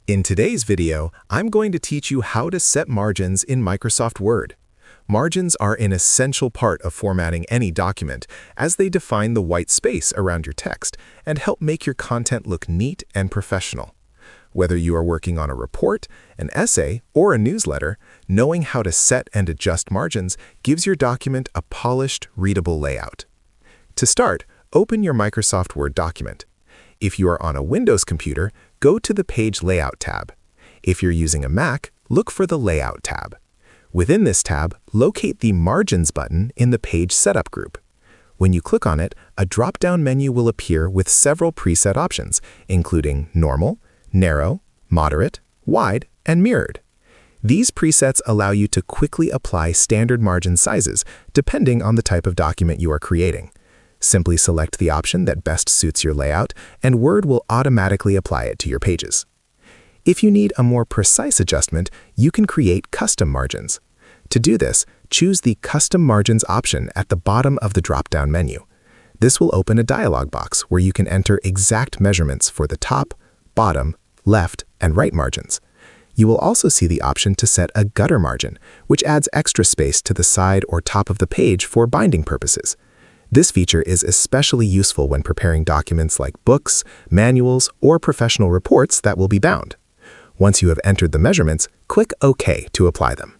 In today's video, I'm going to teach you how to set margins in Microsoft Word. Margins are an essential part of formatting any document, as they define the white space around your text and help make your content look neat and professional. Whether you are working on a report, an essay, or a newsletter, knowing how to set and adjust margins gives your document a polished, readable layout. To start, open your Microsoft Word document. If you are on a Windows computer, go to the Page Layout tab. If you're using a Mac, look for the Layout tab. Within this tab, locate the Margins button in the Page Setup group. When you click on it, a drop-down menu will appear with several preset options, including Normal, Narrow, Moderate, Wide, and Mirrored. These presets allow you to quickly apply standard margin sizes, depending on the type of document you are creating. Simply select the option that best suits your layout, and Word will automatically apply it to your pages. If you need a more precise adjustment, you can create custom margins. To do this, choose the Custom Margins option at the bottom of the drop-down menu. This will open a dialog box where you can enter exact measurements for the top, bottom, left, and right margins. You will also see the option to set a gutter margin, which adds extra space to the side or top of the page for binding purposes. This feature is especially useful when preparing documents like books, manuals, or professional reports that will be bound. Once you have entered the measurements, click OK to apply them.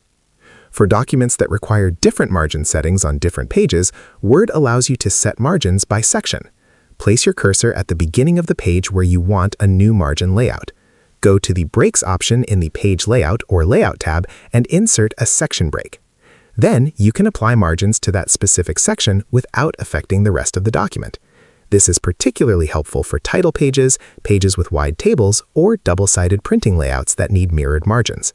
For documents that require different margin settings on different pages, Word allows you to set margins by section. Place your cursor at the beginning of the page where you want a new margin layout. Go to the Breaks option in the Page Layout or Layout tab and insert a section break. Then you can apply margins to that specific section without affecting the rest of the document. This is particularly helpful for title pages, pages with wide tables, or double-sided printing layouts that need mirrored margins.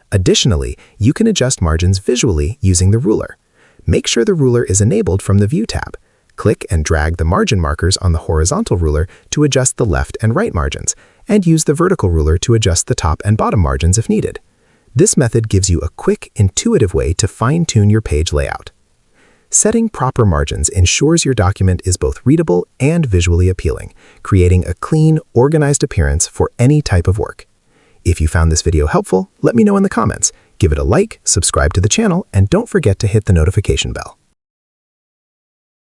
Additionally, you can adjust margins visually using the ruler. Make sure the ruler is enabled from the View tab. Click and drag the margin markers on the horizontal ruler to adjust the left and right margins, and use the vertical ruler to adjust the top and bottom margins if needed. This method gives you a quick, intuitive way to fine-tune your page layout. Setting proper margins ensures your document is both readable and visually appealing, creating a clean, organized appearance for any type of work. If you found this video helpful, let me know in the comments. Give it a like, subscribe to the channel, and don't forget to hit the notification bell.